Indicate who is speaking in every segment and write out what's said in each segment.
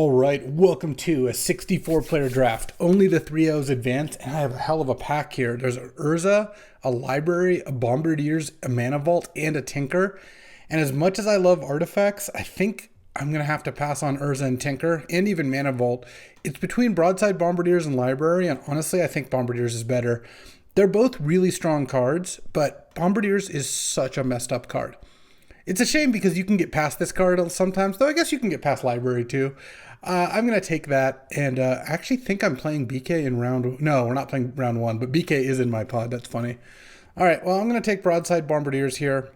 Speaker 1: All right, welcome to a 64-player draft. Only the 3Os advance, and I have a hell of a pack here. There's an Urza, a Library, a Bombardiers, a Mana Vault, and a Tinker. And as much as I love artifacts, I think I'm going to have to pass on Urza and Tinker, and even Mana Vault. It's between Broadside Bombardiers and Library, and honestly, I think Bombardiers is better. They're both really strong cards, but Bombardiers is such a messed up card. It's a shame because you can get past this card sometimes, though I guess you can get past Library too. I'm going to take that, and I actually think I'm playing BK in round... No, we're not playing round one, but BK is in my pod. That's funny. All right, well, I'm going to take Broadside Bombardiers here.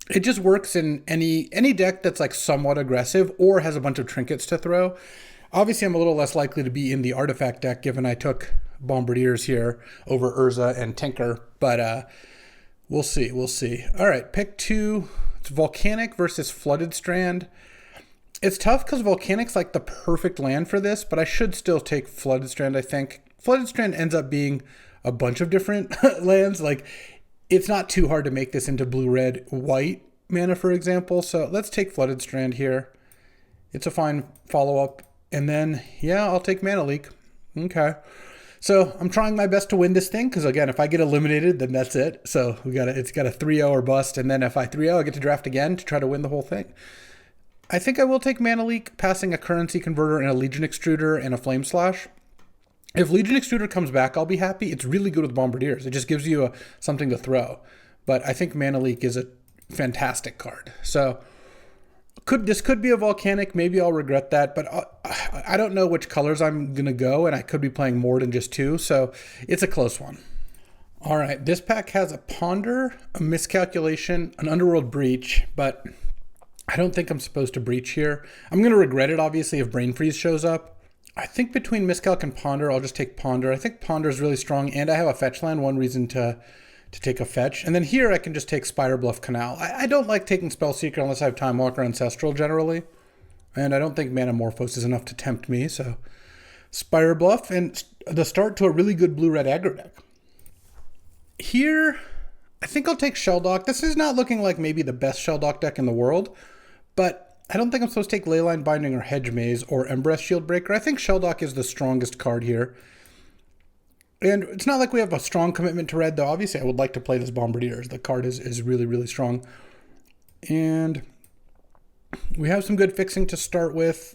Speaker 1: It just works in any deck that's like somewhat aggressive or has a bunch of trinkets to throw. Obviously, I'm a little less likely to be in the artifact deck given I took Bombardiers here over Urza and Tinker, but we'll see. All right, pick two. It's Volcanic versus Flooded Strand. It's tough because Volcanic's like the perfect land for this, but I should still take Flooded Strand, I think. Flooded Strand ends up being a bunch of different lands. Like, it's not too hard to make this into blue, red, white mana, for example. So let's take Flooded Strand here. It's a fine follow-up. And then, yeah, I'll take Mana Leak. Okay. So I'm trying my best to win this thing because, again, if I get eliminated, then that's it. So it's got a 3-0 or bust. And then if I 3-0, I get to draft again to try to win the whole thing. I think I will take Mana Leak, passing a Currency Converter and a Legion Extruder and a Flame Slash. If Legion Extruder comes back, I'll be happy. It's really good with Bombardiers. It just gives you something to throw. But I think Mana Leak is a fantastic card. So this could be a Volcanic. Maybe I'll regret that. But I don't know which colors I'm going to go, and I could be playing more than just two. So it's a close one. All right, this pack has a Ponder, a Miscalculation, an Underworld Breach, but I don't think I'm supposed to breach here. I'm going to regret it, obviously, if Brain Freeze shows up. I think between Miscalc and Ponder, I'll just take Ponder. I think Ponder is really strong, and I have a fetch land, one reason to take a fetch. And then here I can just take Spider Bluff Canal. I don't like taking Spellseeker unless I have Time Walker Ancestral generally, and I don't think Manamorphose is enough to tempt me, so Spider Bluff, and the start to a really good blue-red aggro deck. Here, I think I'll take Shelldock. This is not looking like maybe the best Shelldock deck in the world, but I don't think I'm supposed to take Leyline Binding or Hedge Maze or Embrace Shieldbreaker. I think Shelldock is the strongest card here. And it's not like we have a strong commitment to red, though. Obviously, I would like to play this Bombardiers. The card is really, really strong. And we have some good fixing to start with.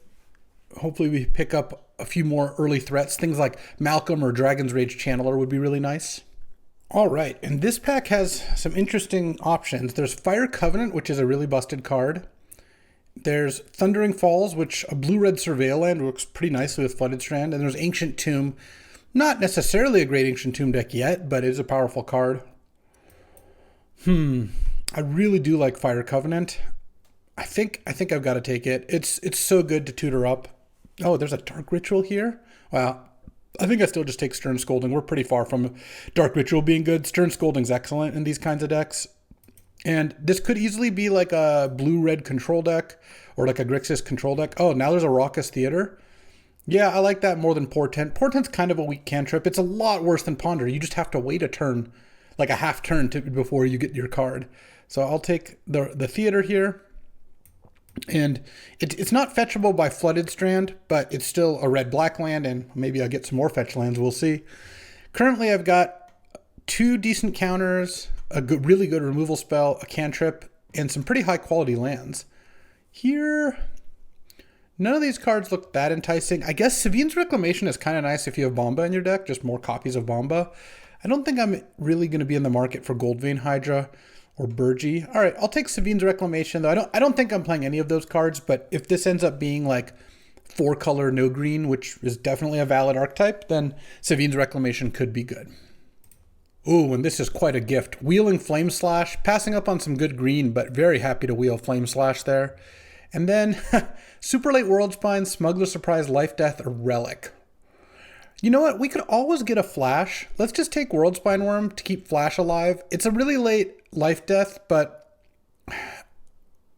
Speaker 1: Hopefully, we pick up a few more early threats. Things like Malcolm or Dragon's Rage Channeler would be really nice. All right, and this pack has some interesting options. There's Fire Covenant, which is a really busted card. There's Thundering Falls, which a blue-red Surveil land works pretty nicely with Flooded Strand. And there's Ancient Tomb. Not necessarily a great Ancient Tomb deck yet, but it is a powerful card. I really do like Fire Covenant. I think I've got to take it. It's so good to tutor up. Oh, there's a Dark Ritual here? Wow. I think I still just take Stern Scolding. We're pretty far from Dark Ritual being good. Stern Scolding's excellent in these kinds of decks. And this could easily be like a blue-red control deck or like a Grixis control deck. Oh, now there's a Raucous Theater. Yeah, I like that more than Portent. Portent's kind of a weak cantrip. It's a lot worse than Ponder. You just have to wait a turn, like a half turn before you get your card. So I'll take the Theater here. And it's not fetchable by Flooded Strand, but it's still a red-black land, and maybe I'll get some more fetch lands. We'll see. Currently, I've got two decent counters, a really good removal spell, a cantrip, and some pretty high-quality lands. Here, none of these cards look that enticing. I guess Savine's Reclamation is kind of nice if you have Bomba in your deck, just more copies of Bomba. I don't think I'm really going to be in the market for Goldvein Hydra or Burgee. All right, I'll take Savine's Reclamation, though. I don't think I'm playing any of those cards, but if this ends up being like 4-color, no green, which is definitely a valid archetype, then Savine's Reclamation could be good. Ooh, and this is quite a gift. Wheeling Flame Slash, passing up on some good green, but very happy to wheel Flame Slash there. And then Super Late World Spine, Smuggler Surprise, Life Death, or Relic. You know what? We could always get a Flash. Let's just take World Spine Worm to keep Flash alive. It's a really late Life Death, but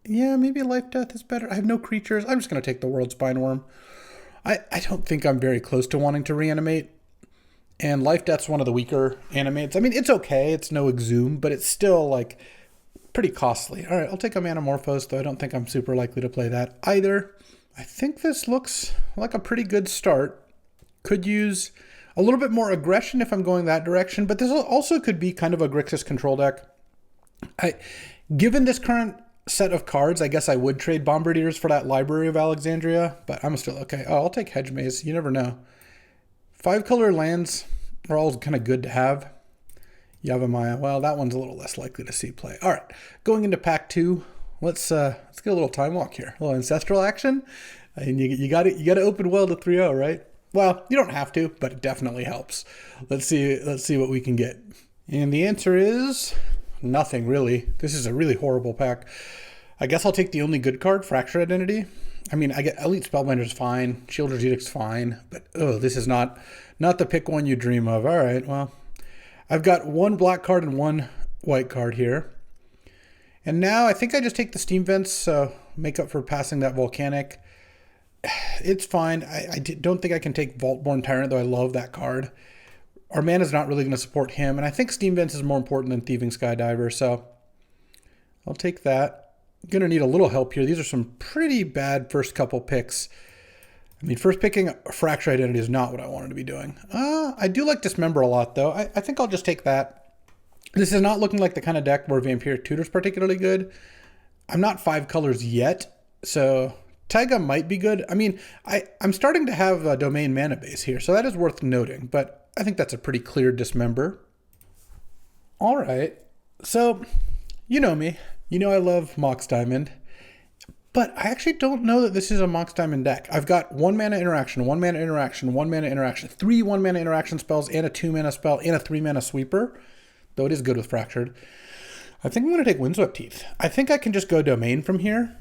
Speaker 1: yeah, maybe Life Death is better. I have no creatures. I'm just going to take the World Spine Worm. I don't think I'm very close to wanting to reanimate. And Life Death's one of the weaker animates. I mean, it's okay. It's no Exhume, but it's still like pretty costly. All right, I'll take a Manamorphose, though I don't think I'm super likely to play that either. I think this looks like a pretty good start. Could use a little bit more aggression if I'm going that direction, but this also could be kind of a Grixis control deck. Given this current set of cards, I guess I would trade Bombardiers for that Library of Alexandria, but I'm still okay. Oh, I'll take Hedge Maze. You never know. 5-color lands are all kind of good to have. Yavimaya, well, that one's a little less likely to see play. All right, going into pack 2, let's get a little time walk here. A little ancestral action. And you got to open well to 3-0, right? Well, you don't have to, but it definitely helps. Let's see what we can get. And the answer is nothing, really. This is a really horrible pack. I guess I'll take the only good card, Fractured Identity. I mean, I get Elite Spellbinder's fine, Shield's Edict's fine, but this is not the pick one you dream of. All right, well, I've got one black card and one white card here. And now I think I just take the Steam Vents, so make up for passing that Volcanic. It's fine. I don't think I can take Vaultborn Tyrant, though I love that card. Our mana's not really going to support him, and I think Steam Vents is more important than Thieving Skydiver, so I'll take that. I'm going to need a little help here. These are some pretty bad first couple picks. I mean, first picking Fractured Identity is not what I wanted to be doing. I do like Dismember a lot, though. I think I'll just take that. This is not looking like the kind of deck where Vampiric Tutor's particularly good. I'm not 5 colors yet, so Taiga might be good. I mean, I'm starting to have a Domain mana base here, so that is worth noting, but I think that's a pretty clear Dismember. All right, so you know me. You know I love Mox Diamond. But I actually don't know that this is a Mox Diamond deck. I've got 1 mana interaction, 1 mana interaction, 1 mana interaction, 3 1 mana interaction spells, and a 2 mana spell, and a 3 mana sweeper. Though it is good with Fractured. I think I'm going to take Windswept Heath. I think I can just go Domain from here.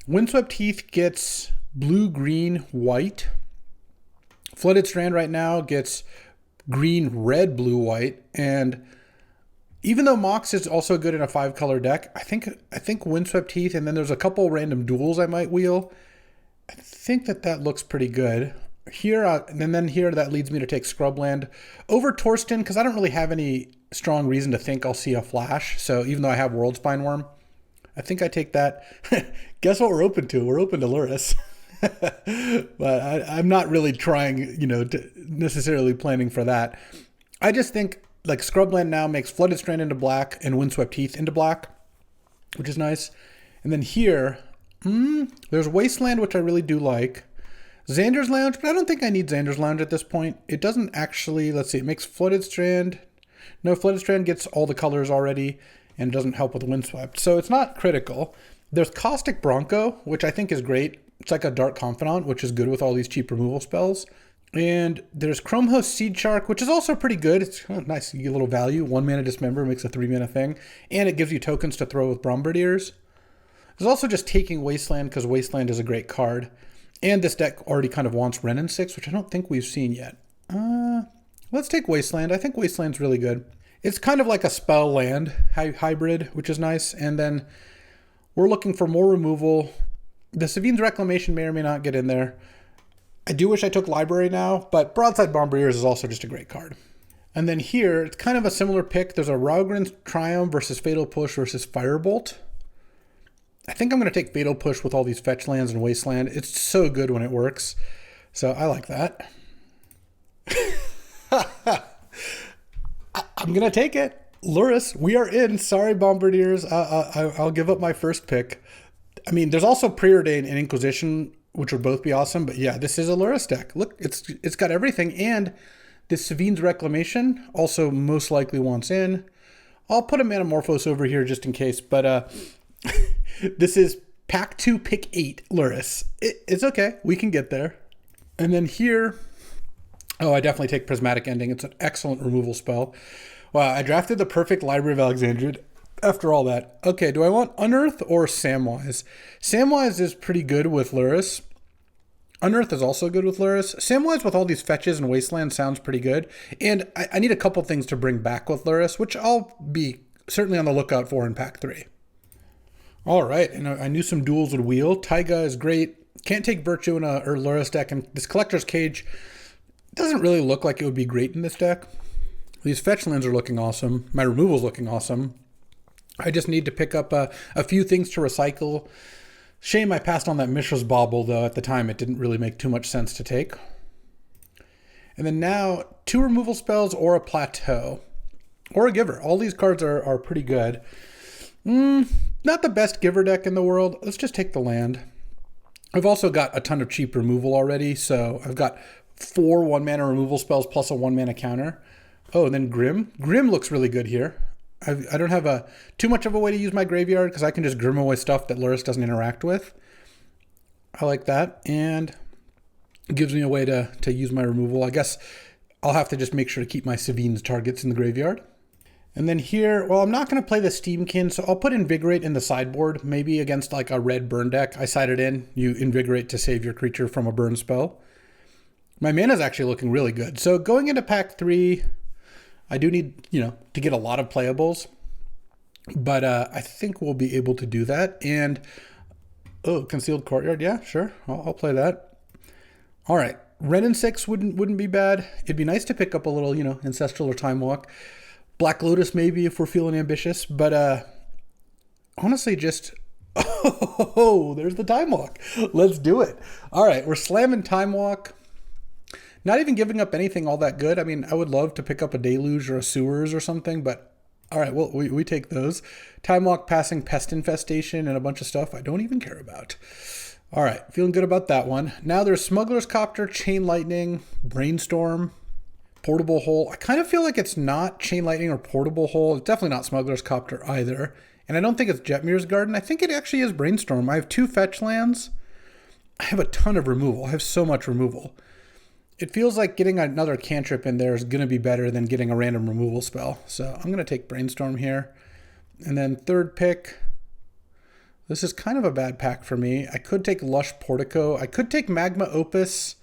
Speaker 1: Windswept Heath gets blue, green, white. Flooded Strand right now gets green, red, blue, white. And even though Mox is also good in a 5-color deck, I think Windswept Heath, and then there's a couple random duels I might wheel. I think that looks pretty good. Here, and then here that leads me to take Scrubland over Torsten, because I don't really have any strong reason to think I'll see a flash. So even though I have World Spineworm, I think I take that. Guess what we're open to? We're open to Lurrus. But I'm not really trying, to necessarily planning for that. I just think like Scrubland now makes Flooded Strand into black and Windswept Heath into black, which is nice. And then here, there's Wasteland, which I really do like. Xander's Lounge, but I don't think I need Xander's Lounge at this point. It doesn't actually, let's see, it makes Flooded Strand. No, Flooded Strand gets all the colors already and doesn't help with Windswept. So it's not critical. There's Caustic Bronco, which I think is great. It's like a Dark Confidant, which is good with all these cheap removal spells. And there's Chrome Host Seed Shark, which is also pretty good. It's nice. You get a little value. 1 mana Dismember makes a 3 mana thing. And it gives you tokens to throw with Bombardiers. There's also just taking Wasteland, because Wasteland is a great card. And this deck already kind of wants Wrenn and 6, which I don't think we've seen yet. Let's take Wasteland. I think Wasteland's really good. It's kind of like a spell land hybrid, which is nice. And then we're looking for more removal. The Savine's Reclamation may or may not get in there. I do wish I took Library now, but Broadside Bombardiers is also just a great card. And then here, it's kind of a similar pick. There's a Raugrin's Triumph versus Fatal Push versus Firebolt. I think I'm going to take Fatal Push with all these fetch lands and Wasteland. It's so good when it works. So I like that. I'm going to take it. Lurrus, we are in. Sorry, Bombardiers. I'll give up my first pick. I mean, there's also Preordain and Inquisition, which would both be awesome. But yeah, this is a Lurrus deck. Look, it's got everything. And this Savine's Reclamation also most likely wants in. I'll put a Manamorphose over here just in case. But this is Pack 2, Pick 8 Lurrus. It's okay. We can get there. And then here, I definitely take Prismatic Ending. It's an excellent removal spell. Wow, I drafted the perfect Library of Alexandria after all that. Okay, do I want Unearth or Samwise? Samwise is pretty good with Lurrus. Unearth is also good with Lurrus. Samwise with all these fetches and Wasteland sounds pretty good. And I need a couple things to bring back with Lurrus, which I'll be certainly on the lookout for in Pack 3. All right, and I knew some duels would wheel. Taiga is great. Can't take Virtue in a Lurrus deck. And this Collector's Cage doesn't really look like it would be great in this deck. These fetch lands are looking awesome. My removal's looking awesome. I just need to pick up a few things to recycle. Shame I passed on that Mishra's Bauble, though. At the time, it didn't really make too much sense to take. And then now, 2 removal spells or a Plateau. Or a Giver. All these cards are pretty good. Not the best Giver deck in the world. Let's just take the land. I've also got a ton of cheap removal already, so I've got 4 1-mana removal spells plus a 1-mana counter. Oh, and then Grim. Grim looks really good here. I don't have too much of a way to use my graveyard because I can just Grim away stuff that Lurrus doesn't interact with. I like that, and it gives me a way to use my removal. I guess I'll have to just make sure to keep my Sevinne's targets in the graveyard. And then here, well, I'm not going to play the Steamkin, so I'll put Invigorate in the sideboard, maybe against like a red burn deck. I side it in, you Invigorate to save your creature from a burn spell. My mana's actually looking really good. So going into pack 3, I do need, to get a lot of playables, but I think we'll be able to do that. And, Concealed Courtyard, yeah, sure, I'll play that. All right, Wrenn and 6 wouldn't be bad. It'd be nice to pick up a little, Ancestral or Time Walk. Black Lotus maybe if we're feeling ambitious, but honestly just, there's the Time Walk. Let's do it. All right, we're slamming Time Walk. Not even giving up anything all that good. I mean, I would love to pick up a Deluge or a Sewers or something, but all right, well, we take those. Time Walk, passing Pest Infestation, and a bunch of stuff I don't even care about. All right, feeling good about that one. Now there's Smuggler's Copter, Chain Lightning, Brainstorm, Portable Hole. I kind of feel like it's not Chain Lightning or Portable Hole. It's definitely not Smuggler's Copter either. And I don't think it's Jetmir's Garden. I think it actually is Brainstorm. I have 2 fetch lands. I have a ton of removal. I have so much removal. It feels like getting another cantrip in there is going to be better than getting a random removal spell. So I'm going to take Brainstorm here. And then third pick. This is kind of a bad pack for me. I could take Lush Portico. I could take Magma Opus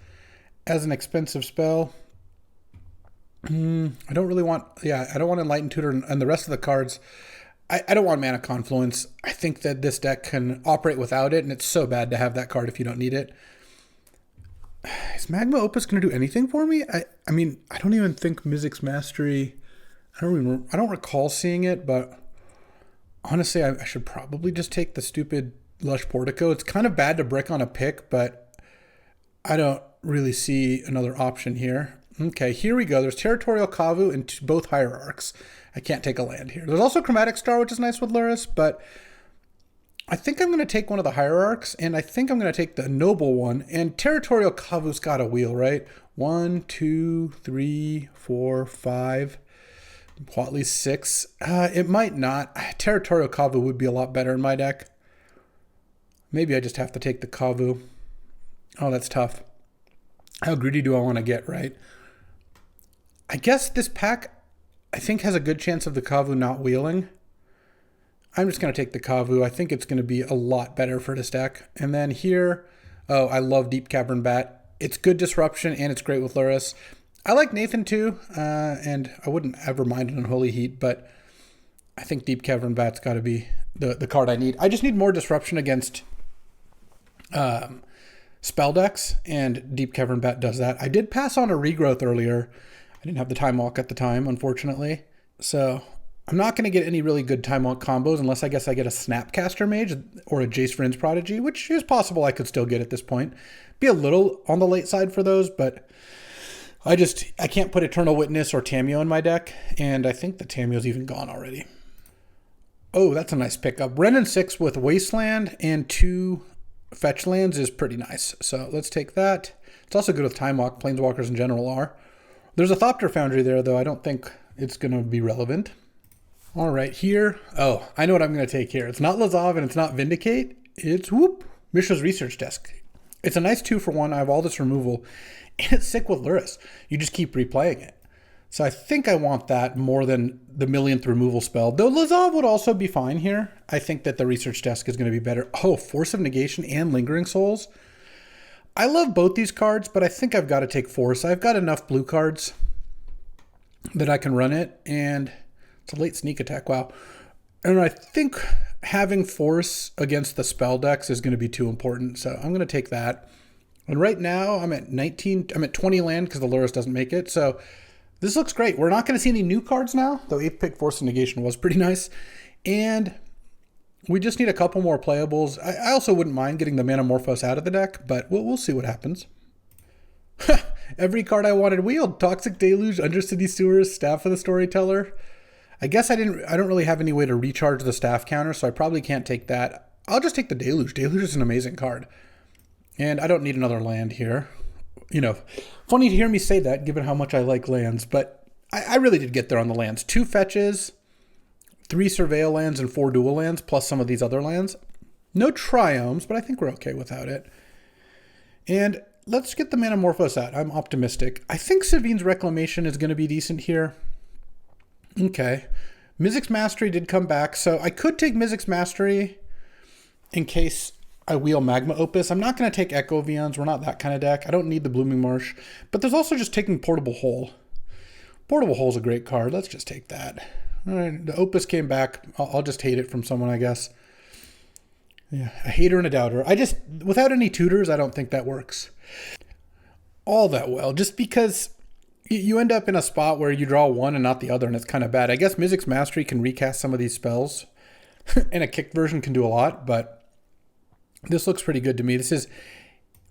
Speaker 1: as an expensive spell. I don't really want, I don't want Enlightened Tutor and the rest of the cards. I don't want Mana Confluence. I think that this deck can operate without it, and it's so bad to have that card if you don't need it. Is Magma Opus going to do anything for me? I mean, I don't even think Mizzix Mastery, I don't recall seeing it, but honestly, I should probably just take the stupid Lush Portico. It's kind of bad to brick on a pick, but I don't really see another option here. Okay, here we go. There's Territorial Kavu and both Hierarchs. I can't take a land here. There's also Chromatic Star, which is nice with Lurrus, but I think I'm going to take one of the Hierarchs, and I think I'm going to take the Noble one. And Territorial Kavu's got a wheel, right? 1, 2, 3, 4, 5, well, at least 6. It might not. Territorial Kavu would be a lot better in my deck. Maybe I just have to take the Kavu. Oh, that's tough. How greedy do I want to get, right? I guess this pack, I think, has a good chance of the Kavu not wheeling. I'm just going to take the Kavu. I think it's going to be a lot better for this deck. And then here, I love Deep Cavern Bat. It's good disruption, and it's great with Lurrus. I like Nathan too, and I wouldn't ever mind an Unholy Heat, but I think Deep Cavern Bat's got to be the card I need. I just need more disruption against spell decks, and Deep Cavern Bat does that. I did pass on a Regrowth earlier. I didn't have the Time Walk at the time, unfortunately. So I'm not going to get any really good Time Walk combos unless I guess I get a Snapcaster Mage or a Jace Vryn's Prodigy, which is possible I could still get at this point. Be a little on the late side for those, but I can't put Eternal Witness or Tameo in my deck, and I think the Tameo's even gone already. Oh, that's a nice pickup. Wrenn and 6 with Wasteland and 2 fetch lands is pretty nice. So let's take that. It's also good with Time Walk. Planeswalkers in general are. There's a Thopter Foundry there, though. I don't think it's going to be relevant. All right, here. Oh, I know what I'm going to take here. It's not Lazav and it's not Vindicate. It's Mishra's Research Desk. It's a nice 2-for-1. I have all this removal, and it's sick with Lurrus. You just keep replaying it. So I think I want that more than the millionth removal spell. Though Lazav would also be fine here. I think that the Research Desk is going to be better. Oh, Force of Negation and Lingering Souls. I love both these cards, but I think I've got to take Force. I've got enough blue cards that I can run it, and it's a late sneak attack. Wow. And I think having Force against the spell decks is going to be too important, so I'm going to take that. And right now I'm at 20 land because the Lurrus doesn't make it, so this looks great. We're not going to see any new cards now, though 8th pick Force of Negation was pretty nice. And We just need a couple more playables. I also wouldn't mind getting the Manamorphose out of the deck, but we'll see what happens. Every card I wanted wheeled. Toxic Deluge, Undercity Sewers, Staff of the Storyteller. I guess I don't really have any way to recharge the staff counter, so I probably can't take that. I'll just take the Deluge. Deluge is an amazing card. And I don't need another land here. You know, funny to hear me say that, given how much I like lands, but I really did get there on the lands. 2 fetches, 3 Surveil lands, and 4 dual lands, plus some of these other lands. No Triomes, but I think we're okay without it. And let's get the Manamorphose out. I'm optimistic. I think Savine's Reclamation is going to be decent here. Okay. Mizzix Mastery did come back, so I could take Mizzix Mastery in case I wheel Magma Opus. I'm not going to take Echo Vions. We're not that kind of deck. I don't need the Blooming Marsh. But there's also just taking Portable Hole. Portable Hole is a great card. Let's just take that. All right, the Opus came back. I'll just hate it from someone, I guess. Yeah, a hater and a doubter. Without any tutors, I don't think that works all that well. Just because you end up in a spot where you draw one and not the other, and it's kind of bad. I guess Mizzix Mastery can recast some of these spells, and a kicked version can do a lot, but this looks pretty good to me. This is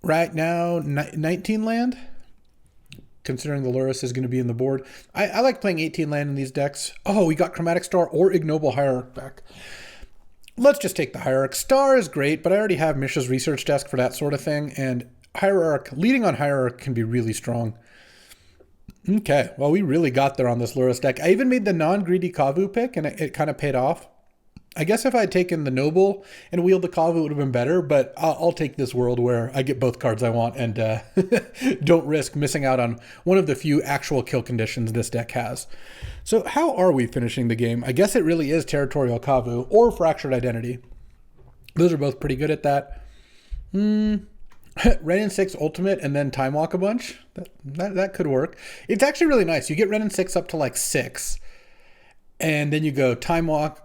Speaker 1: right now 19 land, considering the Lurrus is going to be in the board. I like playing 18 land in these decks. Oh, we got Chromatic Star or Ignoble Hierarch back. Let's just take the Hierarch. Star is great, but I already have Mishra's Research Desk for that sort of thing, and Hierarch, leading on Hierarch can be really strong. Okay, well, we really got there on this Lurrus deck. I even made the non-greedy Kavu pick, and it kind of paid off. I guess if I had taken the Noble and wheeled the Kavu, it would have been better, but I'll take this world where I get both cards I want and don't risk missing out on one of the few actual kill conditions this deck has. So how are we finishing the game? I guess it really is Territorial Kavu or Fractured Identity. Those are both pretty good at that. Ren and 6 Ultimate and then Time Walk a bunch. That could work. It's actually really nice. You get Ren and 6 up to like 6, and then you go Time Walk.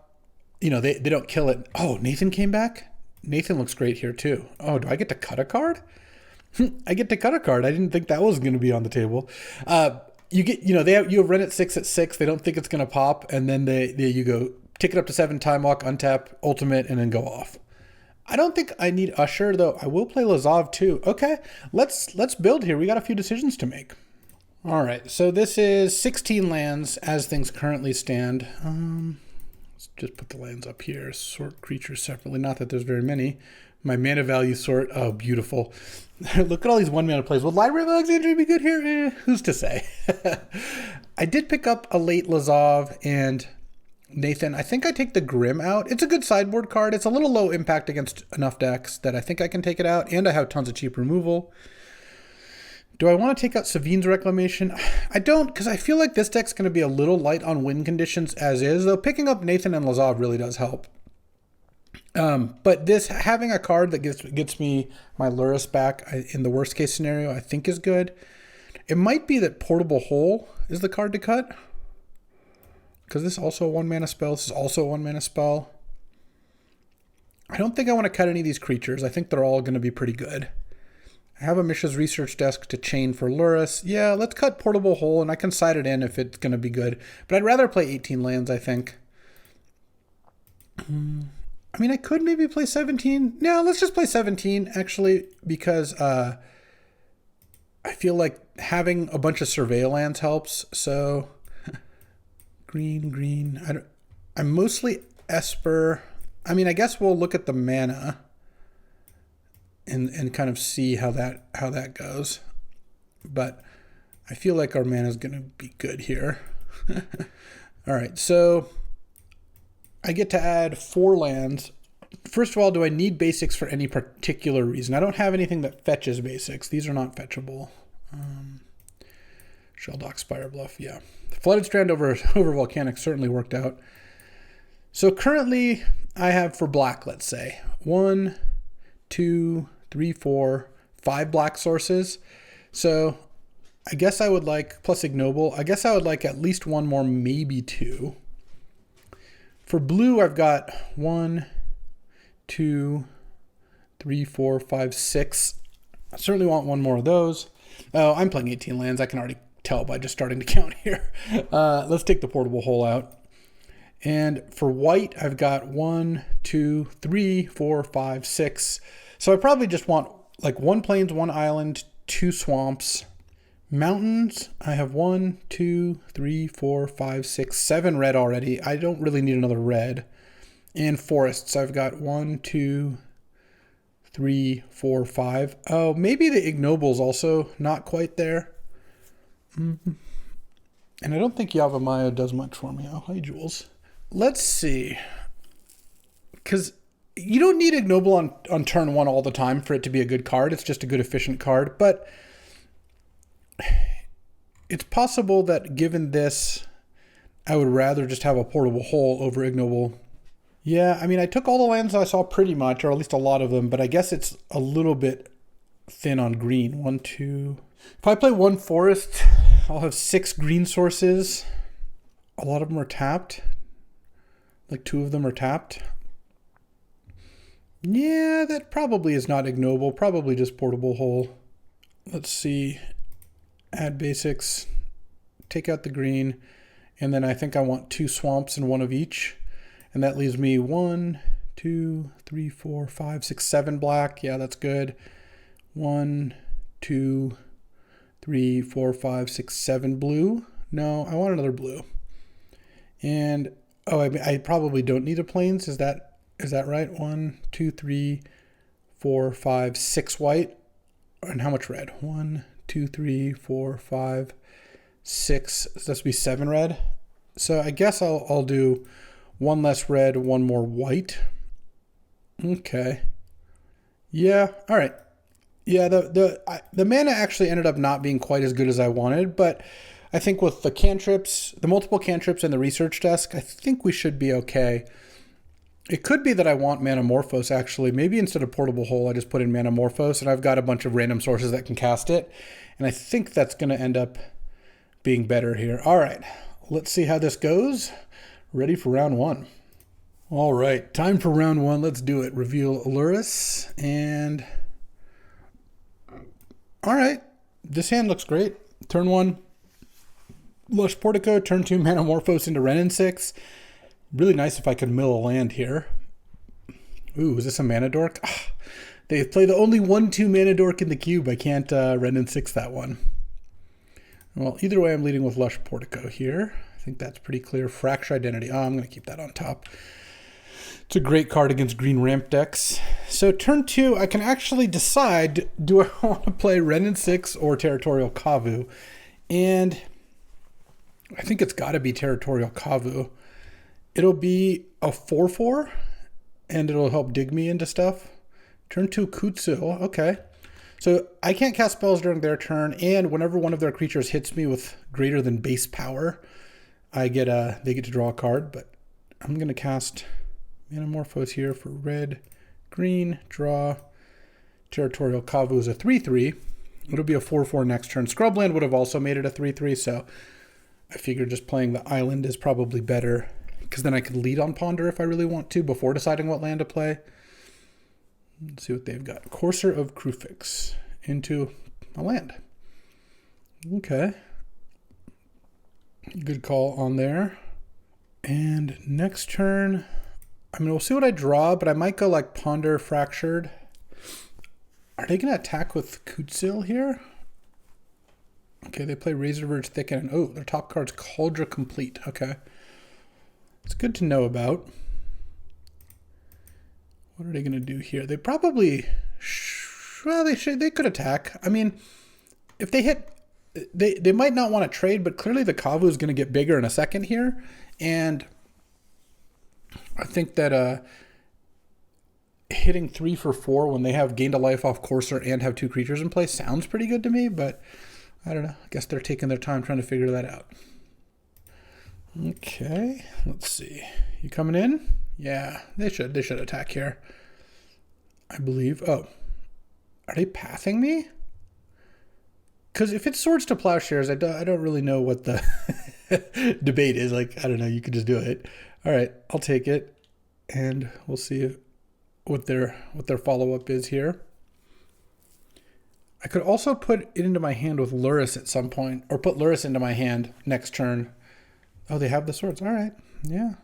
Speaker 1: You know, they don't kill it. Oh, Nathan came back? Nathan looks great here too. Oh, do I get to cut a card? I get to cut a card. I didn't think that was going to be on the table. You have Ren at 6 at 6. They don't think it's going to pop, and then you go tick it up to 7, Time Walk, untap, Ultimate, and then go off. I don't think I need Usher, though. I will play Lazav too. Okay, let's build here. We got a few decisions to make. All right, so this is 16 lands as things currently stand. Let's just put the lands up here. Sort creatures separately. Not that there's very many. My mana value sort. Oh, beautiful. Look at all these 1 mana plays. Will Library of Alexandria be good here? Who's to say? I did pick up a late Lazav and Nathan. I think I take the Grim out. It's a good sideboard card. It's a little low impact against enough decks that I think I can take it out. And I have tons of cheap removal. Do I want to take out Savine's Reclamation? I don't, because I feel like this deck's going to be a little light on win conditions as is, though picking up Nathan and Lazav really does help. But this, having a card that gets me my Lurrus back in the worst case scenario, I think is good. It might be that Portable Hole is the card to cut, because this is also a 1 mana spell. This is also a 1 mana spell. I don't think I want to cut any of these creatures. I think they're all going to be pretty good. I have a Mishra's Research Desk to chain for Lurrus. Yeah, let's cut Portable Hole, and I can side it in if it's going to be good. But I'd rather play 18 lands, I think. I mean, I could maybe play 17. No, let's just play 17, actually, because I feel like having a bunch of Surveil lands helps. So, green. I'm mostly Esper. I mean, I guess we'll look at the mana and kind of see how that goes. But I feel like our mana is going to be good here. All right, so I get to add 4 lands. First of all, do I need basics for any particular reason? I don't have anything that fetches basics. These are not fetchable. Shelldock, Spire Bluff, yeah. Flooded Strand over Volcanic certainly worked out. So currently I have for black, let's say, 1, 2, 3, 4, 5 black sources. So I guess I would like, plus Ignoble, I guess I would like at least 1 more, maybe 2. For blue, I've got 1, 2, 3, 4, 5, 6. I certainly want 1 more of those. Oh, I'm playing 18 lands. I can already tell by just starting to count here. Let's take the Portable Hole out. And for white, I've got 1, 2, 3, 4, 5, 6. So I probably just want like 1 plains, 1 island, 2 swamps. Mountains, I have 1, 2, 3, 4, 5, 6, 7 red already. I don't really need another red. And forests, I've got 1, 2, 3, 4, 5. Oh, maybe the ignoble's also not quite there. And I don't think Yavimaya does much for me. Oh, hi, Jules. Let's see. Because you don't need ignoble on turn 1 all the time for it to be a good card. It's just a good, efficient card. But it's possible that given this, I would rather just have a portable hole over ignoble. Yeah, I mean, I took all the lands I saw pretty much, or at least a lot of them, but I guess it's a little bit thin on green. 1, 2. If I play 1 forest, I'll have 6 green sources. A lot of them are tapped. Like 2 of them are tapped. Yeah, that probably is not ignoble. Probably just portable hole. Let's see. Add basics. Take out the green. And then I think I want 2 swamps and 1 of each. And that leaves me 1, 2, 3, 4, 5, 6, 7 black. Yeah, that's good. 1, 2, 3, 4, 5, 6, 7 blue. No, I want another blue. And oh, I probably don't need a plains. Is that right? 1, 2, 3, 4, 5, 6 white. And how much red? 1, 2, 3, 4, 5, 6. So that's be 7 red. So I guess I'll do 1 less red, 1 more white. Okay. Yeah. All right. Yeah. The mana actually ended up not being quite as good as I wanted, but I think with the cantrips, the multiple cantrips and the research desk, I think we should be okay. It could be that I want Manamorphose actually. Maybe instead of portable hole, I just put in Manamorphose, and I've got a bunch of random sources that can cast it. And I think that's going to end up being better here. All right. Let's see how this goes. Ready for round 1. All right, time for round 1. Let's do it. Reveal Luris. And all right, this hand looks great. Turn 1, Lush Portico. Turn 2, Manamorphose into Renin 6. Really nice if I could mill a land here. Ooh, is this a mana dork? They play the only 1/2 mana dork in the cube. I can't Renin 6 that one. Well, either way, I'm leading with Lush Portico here. I think that's pretty clear. Fracture Identity. Oh, I'm going to keep that on top. It's a great card against green ramp decks. So turn 2, I can actually decide, do I want to play Renin 6 or Territorial Kavu? And I think it's got to be Territorial Kavu. It'll be a 4/4, and it'll help dig me into stuff. Turn 2, Kutsu. Okay. So I can't cast spells during their turn, and whenever one of their creatures hits me with greater than base power, they get to draw a card. But I'm going to cast Manamorphose here for red, green, draw. Territorial Kavu is a 3/3. It'll be a 4/4 next turn. Scrubland would have also made it a 3/3, so I figured just playing the island is probably better, because then I could lead on Ponder if I really want to before deciding what land to play. Let's see what they've got. Courser of Krufix into a land. Okay. Good call on there. And next turn, I mean, we'll see what I draw, but I might go like Ponder Fractured. Are they going to attack with Kutsil here? Okay, they play Razorverge Thicket, and oh, their top card's Cauldron Complete. Okay. It's good to know about. What are they going to do here? They probably, well, they could attack. I mean, if they hit, they might not want to trade, but clearly the Kavu is going to get bigger in a second here. And I think that hitting 3 for 4 when they have gained a life off Courser and have 2 creatures in play sounds pretty good to me, but I don't know. I guess they're taking their time trying to figure that out. Okay, let's see. You coming in? Yeah, they should attack here, I believe. Oh, are they pathing me? Because if it's Swords to Plowshares, I don't really know what the debate is. Like, I don't know. You could just do it. All right, I'll take it, and we'll see what their follow-up is here. I could also put it into my hand with Luris at some point, or put Luris into my hand next turn. Oh, they have the swords. All right, yeah.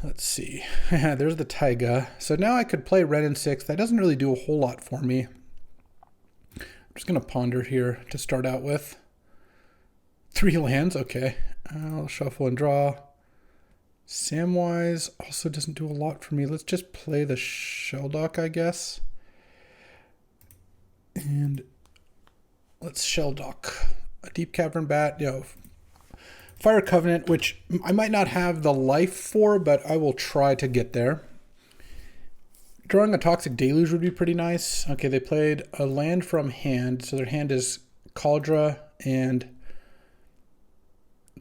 Speaker 1: Let's see. There's the taiga. So now I could play red in 6. That doesn't really do a whole lot for me. I'm just going to ponder here to start out with. 3 lands. Okay. I'll shuffle and draw. Samwise also doesn't do a lot for me. Let's just play the Shelldock, I guess. And let's Shelldock. A Deep Cavern Bat. Fire Covenant, which I might not have the life for, but I will try to get there. Drawing a Toxic Deluge would be pretty nice. Okay, they played a land from hand. So their hand is Cauldra and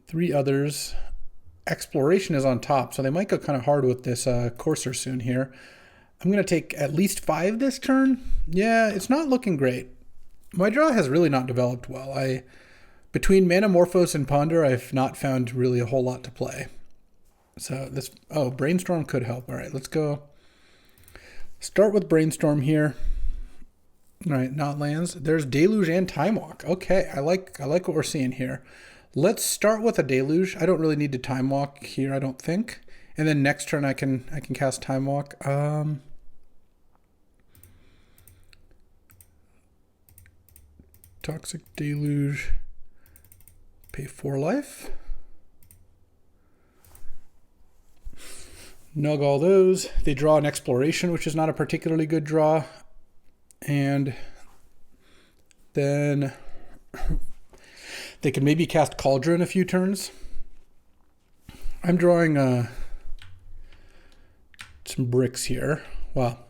Speaker 1: 3 others. Exploration is on top, so they might go kind of hard with this Courser soon here. I'm going to take at least 5 this turn. Yeah, it's not looking great. My draw has really not developed well. Between Manamorphose and Ponder, I've not found really a whole lot to play. So this, Brainstorm could help. All right, let's go. Start with Brainstorm here. All right, not lands. There's Deluge and Time Walk. Okay, I like what we're seeing here. Let's start with a Deluge. I don't really need to Time Walk here, I don't think. And then next turn I can cast Time Walk. Toxic Deluge. Pay 4 life. Nug all those. They draw an Exploration, which is not a particularly good draw. And then they could maybe cast Cauldron a few turns. I'm drawing some bricks here. Well,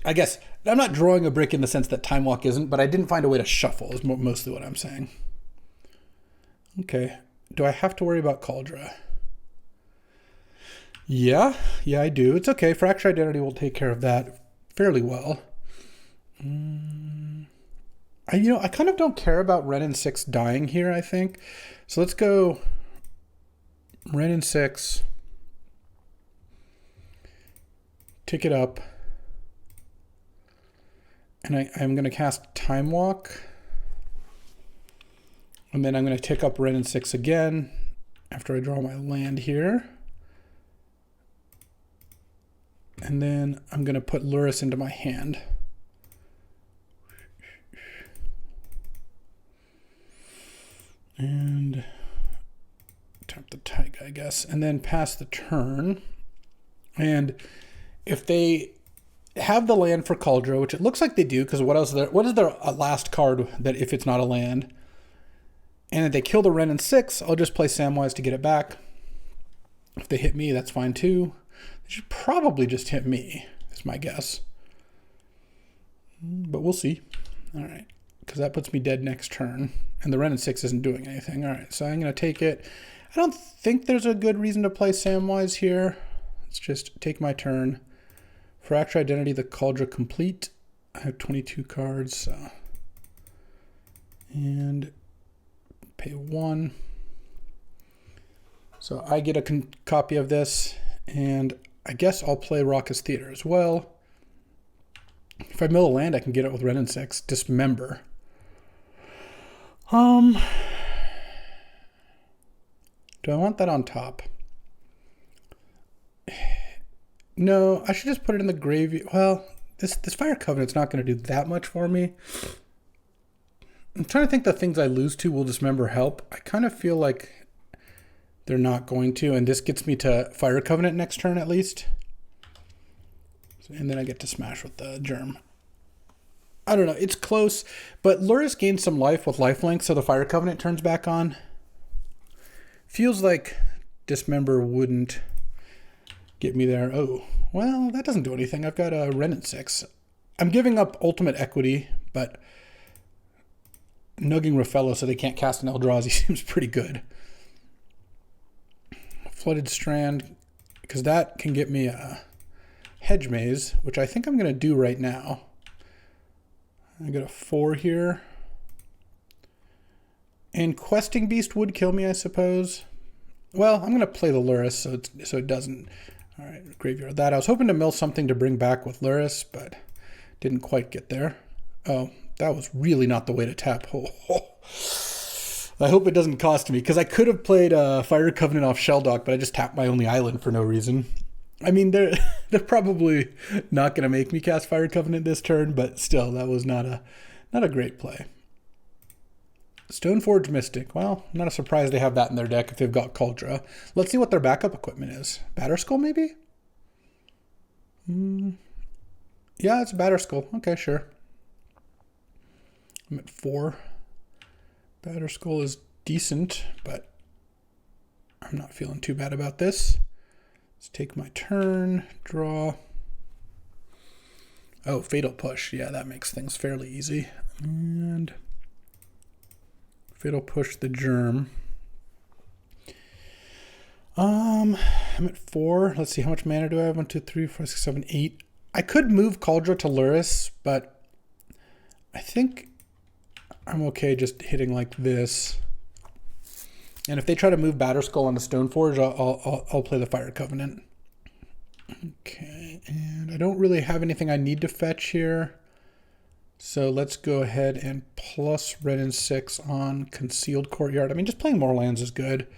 Speaker 1: I guess I'm not drawing a brick in the sense that Time Walk isn't, but I didn't find a way to shuffle is mostly what I'm saying. Okay, do I have to worry about Cauldron? Yeah, I do. It's okay. Fracture Identity will take care of that fairly well. I kind of don't care about Ren and 6 dying here, I think. So let's go Ren and 6. Tick it up. And I'm going to cast Time Walk. And then I'm going to tick up Ren and 6 again after I draw my land here. And then I'm going to put Lurrus into my hand. And tap the Taiga, I guess. And then pass the turn. And if they have the land for Cauldron, which it looks like they do, because what is their last card that if it's not a land? And if they kill the Ren and 6, I'll just play Samwise to get it back. If they hit me, that's fine too. They should probably just hit me, is my guess. But we'll see. All right, because that puts me dead next turn. And the Ren and 6 isn't doing anything. All right, so I'm going to take it. I don't think there's a good reason to play Samwise here. Let's just take my turn. Fracture Identity, the Cauldron complete. I have 22 cards. So. And pay 1. So I get a copy of this. And I guess I'll play Raucous Theater as well. If I mill a land, I can get it with Ren and 6. Dismember. Do I want that on top? No, I should just put it in the graveyard. Well, this Fire Covenant's not going to do that much for me. I'm trying to think the things I lose to will Dismember help. I kind of feel like they're not going to, and this gets me to Fire Covenant next turn at least. And then I get to smash with the Germ. I don't know, it's close, but Lurrus gains some life with lifelink, so the Fire Covenant turns back on. Feels like Dismember wouldn't get me there. Oh, well, that doesn't do anything. I've got a Ren and 6. I'm giving up ultimate equity, but nugging Raffello so they can't cast an Eldrazi seems pretty good. Flooded Strand, because that can get me a Hedge Maze, which I think I'm going to do right now. I got a 4 here. And Questing Beast would kill me, I suppose. Well, I'm going to play the Lurrus so it doesn't. All right, graveyard that. I was hoping to mill something to bring back with Lurrus, but didn't quite get there. Oh, that was really not the way to tap. I hope it doesn't cost me, because I could have played Fire Covenant off Shelldock, but I just tapped my only island for no reason. I mean, they're they're probably not going to make me cast Fire Covenant this turn, but still, that was not a great play. Stoneforge Mystic. Well, not a surprise they have that in their deck if they've got Kaldra. Let's see what their backup equipment is. Batterskull, maybe? Yeah, it's Batterskull. Okay, sure. I'm at 4. Batterskull is decent, but I'm not feeling too bad about this. Let's take my turn, draw. Oh, Fatal Push. Yeah, that makes things fairly easy. And Fatal Push the Germ. I'm at 4. Let's see, how much mana do I have? 1, 2, 3, 4, 6, 7, 8. I could move Kaldra to Luris, but I think I'm okay just hitting like this. And if they try to move Batterskull onto Stoneforge, I'll play the Fire Covenant. Okay, and I don't really have anything I need to fetch here. So let's go ahead and plus Red and 6 on Concealed Courtyard. I mean, just playing more lands is good.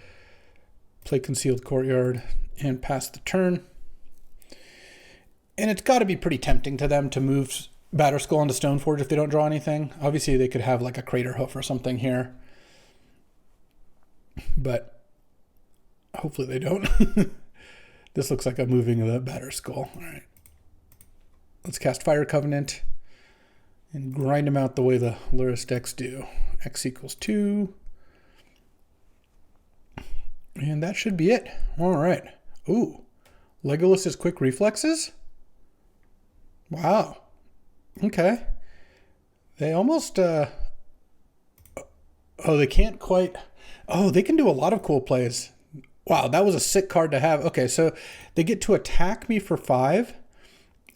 Speaker 1: Play Concealed Courtyard and pass the turn. And it's got to be pretty tempting to them to move Batterskull onto Stoneforge if they don't draw anything. Obviously, they could have like a Crater Hoof or something here. But hopefully they don't. This looks like I'm moving the Batterskull. All right. Let's cast Fire Covenant and grind them out the way the Luris decks do. X equals 2. And that should be it. All right. Ooh. Legolas's Quick Reflexes? Wow. Okay. They almost... Oh, they can't quite... Oh, they can do a lot of cool plays. Wow, that was a sick card to have. Okay, so they get to attack me for 5.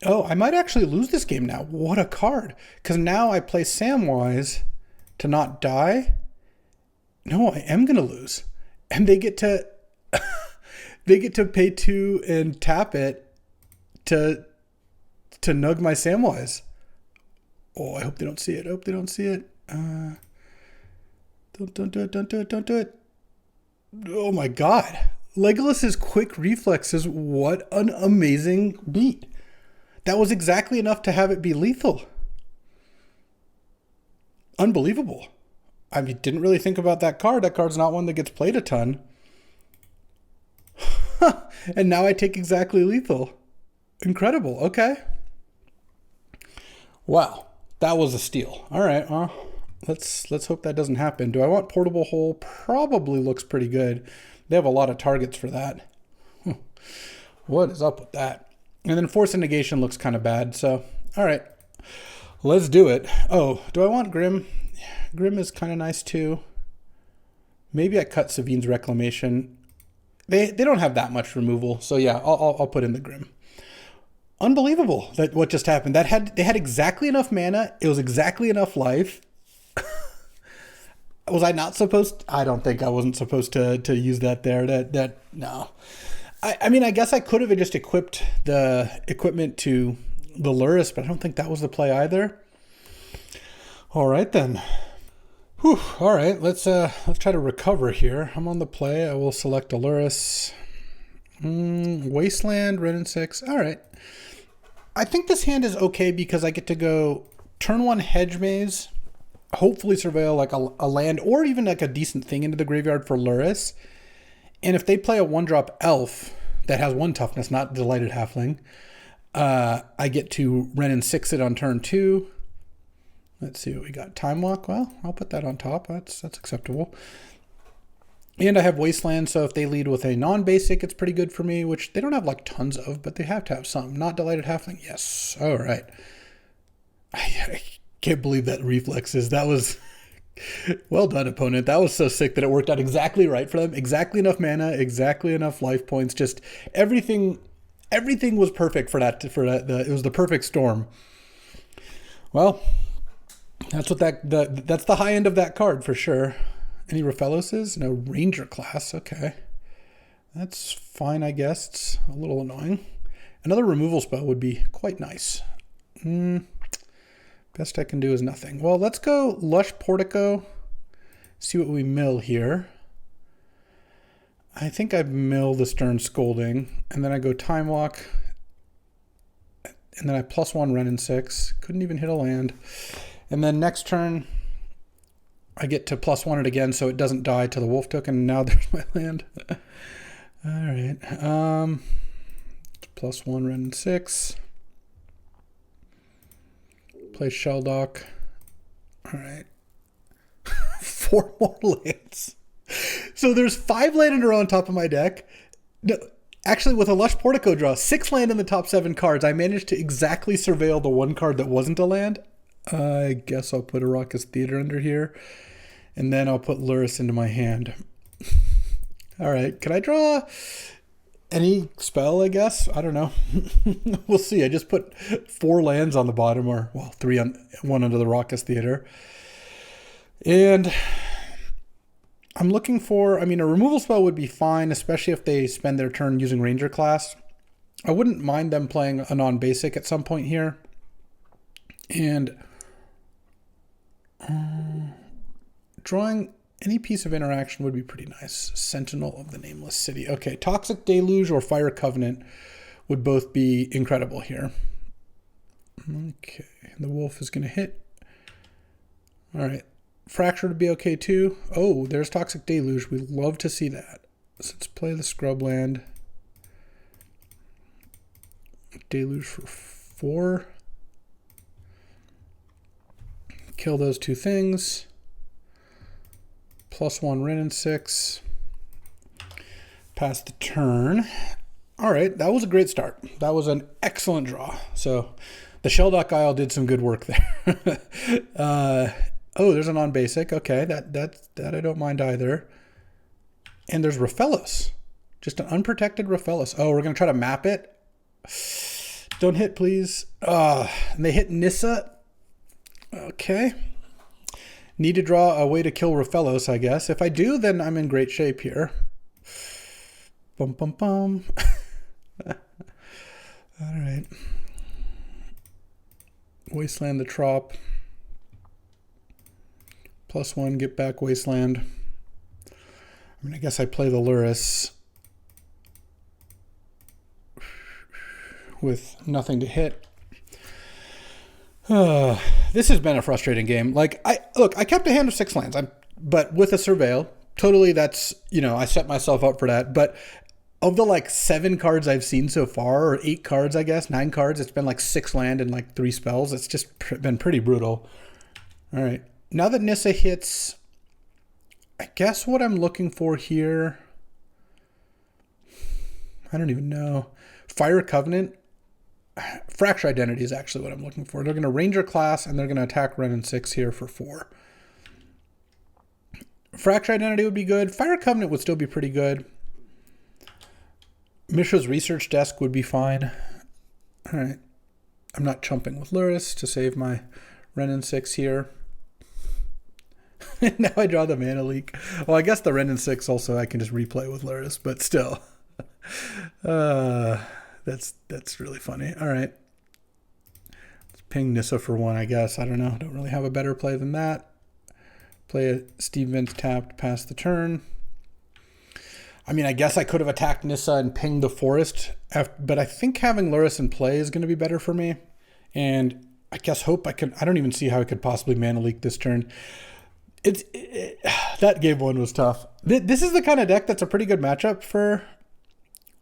Speaker 1: Oh, I might actually lose this game now. What a card. Because now I play Samwise to not die. No, I am going to lose. And they get to they get to pay 2 and tap it to nug my Samwise. Oh, I hope they don't see it. I hope they don't see it. Don't do it. Don't do it. Don't do it. Oh my God. Legolas's Quick Reflexes. What an amazing beat. That was exactly enough to have it be lethal. Unbelievable. I mean, didn't really think about that card. That card's not one that gets played a ton. And now I take exactly lethal. Incredible. Okay. Wow. That was a steal. All right. Well, let's hope that doesn't happen. Do I want Portable Hole? Probably looks pretty good. They have a lot of targets for that. What is up with that? And then Force and Negation looks kind of bad. So, all right. Let's do it. Oh, do I want Grim? Grim is kind of nice too. Maybe I cut Savine's Reclamation. They don't have that much removal. So yeah, I'll put in the Grim. Unbelievable that what just happened. They had exactly enough mana. It was exactly enough life. Was I not supposed? I don't think I wasn't supposed to use that there. No. I mean, I guess I could have just equipped the equipment to the Luris, but I don't think that was the play either. All right then. Whew. All right, let's try to recover here. I'm on the play. I will select a Luris. Wasteland, Red and 6. All right. I think this hand is okay because I get to go turn 1 Hedge Maze, hopefully surveil like a land or even like a decent thing into the graveyard for Luris. And if they play a 1-drop Elf that has 1 toughness, not Delighted Halfling, I get to Ren and 6 it on turn 2. Let's see what we got. Time Walk. Well, I'll put that on top. That's acceptable. And I have Wasteland, so if they lead with a non-basic, it's pretty good for me, which they don't have like tons of, but they have to have some. Not Delighted Halfling. Yes. All right. I can't believe that reflexes. That was well done, opponent. That was so sick that it worked out exactly right for them. Exactly enough mana, exactly enough life points. Just everything was perfect for that. It was the perfect storm. Well, that's what that's the high end of that card for sure. Any Rapheloses? No. Ranger class. Okay. That's fine, I guess. It's a little annoying. Another removal spell would be quite nice. Best I can do is nothing. Well, let's go Lush Portico. See what we mill here. I think I mill the Stern Scolding, and then I go Time Walk, and then I +1 Wrenn and 6. Couldn't even hit a land. And then next turn, I get to +1 it again so it doesn't die to the Wolf Token. Now there's my land. All right. +1 Wrenn and 6. Play Shelldock. All right. 4 more lands. So there's 5 land in a row on top of my deck. No, actually, with a Lush Portico draw, 6 land in the top 7 cards. I managed to exactly surveil the 1 card that wasn't a land. I guess I'll put a Raucous Theater under here. And then I'll put Lurrus into my hand. All right. Can I draw any spell, I guess? I don't know. We'll see. I just put 4 lands on the bottom, or, well, 3 on 1 under the Raucous Theater. And I'm looking for, I mean, a removal spell would be fine, especially if they spend their turn using Ranger class. I wouldn't mind them playing a non-basic at some point here. And drawing any piece of interaction would be pretty nice. Sentinel of the Nameless City. Okay, Toxic Deluge or Fire Covenant would both be incredible here. Okay, the wolf is going to hit. All right. Fracture would be okay too. Oh, there's Toxic Deluge. We'd love to see that. So let's play the Scrubland. Deluge for 4. Kill those 2 things. +1 Wrenn and 6. Pass the turn. All right, that was a great start. That was an excellent draw. So the Shelldock Isle did some good work there. Oh, there's a non-basic. Okay, that I don't mind either. And there's Raphellos. Just an unprotected Raphellos. Oh, we're going to try to map it. Don't hit, please. And they hit Nissa. Okay. Need to draw a way to kill Raphellos, I guess. If I do, then I'm in great shape here. Bum, bum, bum. All right. Wasteland the Trop. +1, get back Wasteland. I mean, I guess I play the Lurrus with nothing to hit. This has been a frustrating game. Like, I kept a hand of 6 lands, but with a Surveil. Totally, that's, I set myself up for that. But of the 7 cards I've seen so far, or 8 cards, I guess, 9 cards, it's been 6 land and 3 spells. It's just been pretty brutal. All right. Now that Nissa hits, I guess what I'm looking for here, I don't even know. Fire Covenant. Fracture Identity is actually what I'm looking for. They're going to Ranger class, and they're going to attack Wrenn and 6 here for 4. Fracture Identity would be good. Fire Covenant would still be pretty good. Mishra's Research Desk would be fine. All right. I'm not chumping with Lurrus to save my Wrenn and 6 here. Now I draw the Mana Leak. Well, I guess the Wrenn and 6 also I can just replay with Lurrus, but still. That's really funny. All right. Let's ping Nissa for 1, I guess. I don't know. Don't really have a better play than that. Play a Steve Vince tapped, pass the turn. I mean, I guess I could have attacked Nissa and pinged the Forest, but I think having Lurrus in play is going to be better for me. And I guess hope I can. I don't even see how I could possibly Mana Leak this turn. That game 1 was tough. This is the kind of deck that's a pretty good matchup for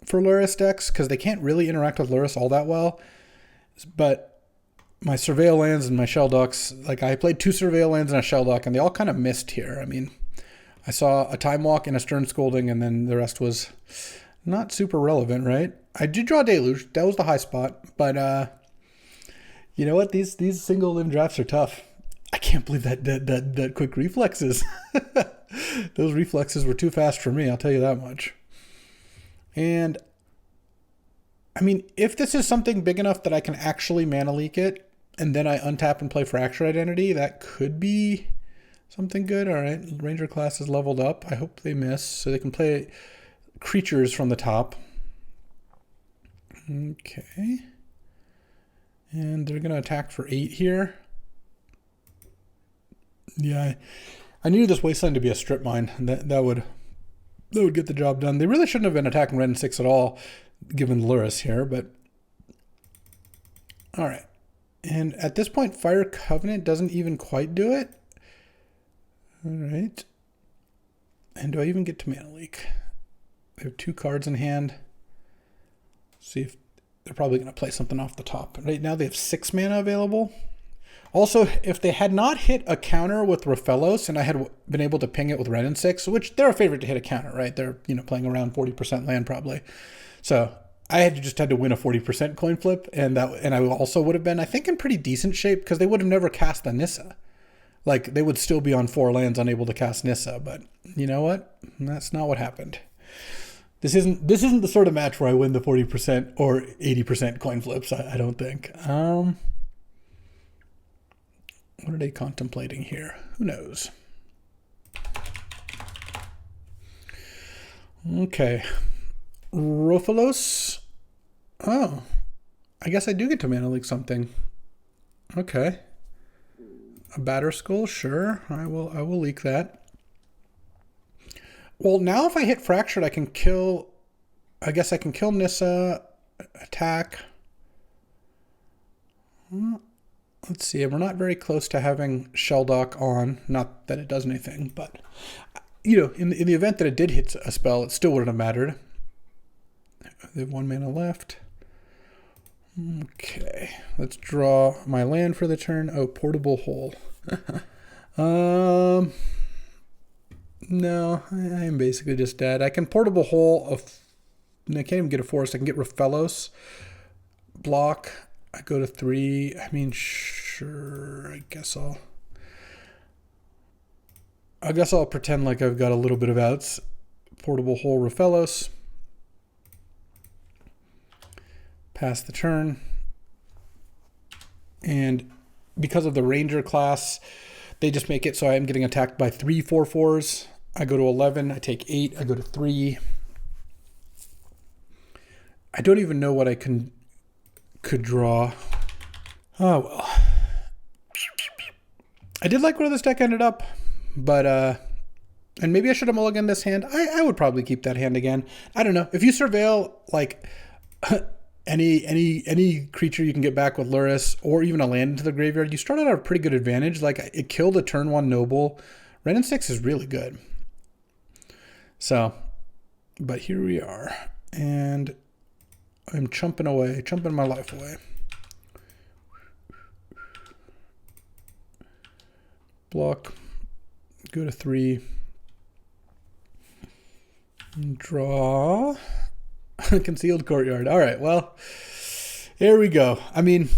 Speaker 1: Lurrus decks, because they can't really interact with Lurrus all that well. But my Surveil lands and my Shelldocks, I played 2 Surveil lands and a Shelldock, and they all kind of missed here. I mean, I saw a Time Walk and a Stern Scolding, and then the rest was not super relevant, right? I did draw Deluge. That was the high spot. But you know what? These single limb drafts are tough. I can't believe that quick reflexes. Those reflexes were too fast for me, I'll tell you that much. And I mean, if this is something big enough that I can actually Mana Leak it, and then I untap and play Fracture Identity, that could be something good. All right, Ranger class is leveled up. I hope they miss, so they can play creatures from the top. Okay. And they're going to attack for 8 here. Yeah, I needed this Wasteland to be a strip mine. That would that would get the job done. They really shouldn't have been attacking red and 6 at all, given Luris here, but all right. And at this point, Fire Covenant doesn't even quite do it. All right. And do I even get to Mana Leak? They have 2 cards in hand. See if they're probably going to play something off the top. Right now they have 6 mana available. Also, if they had not hit a counter with Raphellos and I had been able to ping it with red and 6, which they're a favorite to hit a counter, right? They're, you know, playing around 40% land probably. So I had to win a 40% coin flip, and I also would have been, I think, in pretty decent shape because they would have never cast the Nissa. Like, they would still be on 4 lands unable to cast Nissa, but you know what? That's not what happened. This isn't the sort of match where I win the 40% or 80% coin flips, I don't think. What are they contemplating here? Who knows? Okay. Raphellos. Oh. I guess I do get to Mana Leak something. Okay. A Batter Skull, sure. I will leak that. Well, now if I hit Fractured, I can kill... I guess I can kill Nissa, attack. Let's see, we're not very close to having Shelldock on. Not that it does anything, but, you know, in the event that it did hit a spell, it still wouldn't have mattered. They have 1 mana left. Okay, let's draw my land for the turn. Oh, Portable Hole. No, I am basically just dead. I can Portable Hole. I can't even get a forest. I can get Raphellos. Block. I go to 3. I mean, sure. I guess I'll pretend like I've got a little bit of outs. Portable Hole, Raphellos. Pass the turn. And because of the Ranger class, they just make it so I am getting attacked by 3 4/4s. I go to 11. I take 8. I go to 3. I don't even know what I could draw. Oh, well. I did like where this deck ended up, but, and maybe I should have mulliganed this hand. I would probably keep that hand again. I don't know. If you surveil, like, any creature you can get back with Luris, or even a land into the graveyard, you start out at a pretty good advantage. Like, it killed a turn 1 Noble. Red and 6 is really good. So, but here we are. And I'm chumping my life away. Block, go to 3, draw, Concealed Courtyard. All right, well, here we go. I mean,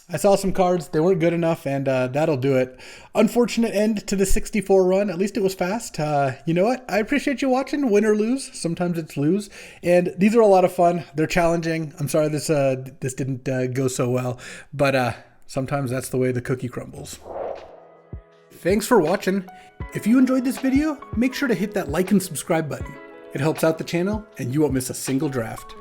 Speaker 1: I saw some cards. They weren't good enough, and that'll do it. Unfortunate end to the 64 run. At least it was fast. You know what? I appreciate you watching. Win or lose. Sometimes it's lose. And these are a lot of fun. They're challenging. I'm sorry this didn't go so well, but sometimes that's the way the cookie crumbles. Thanks for watching. If you enjoyed this video, make sure to hit that like and subscribe button. It helps out the channel, and you won't miss a single draft.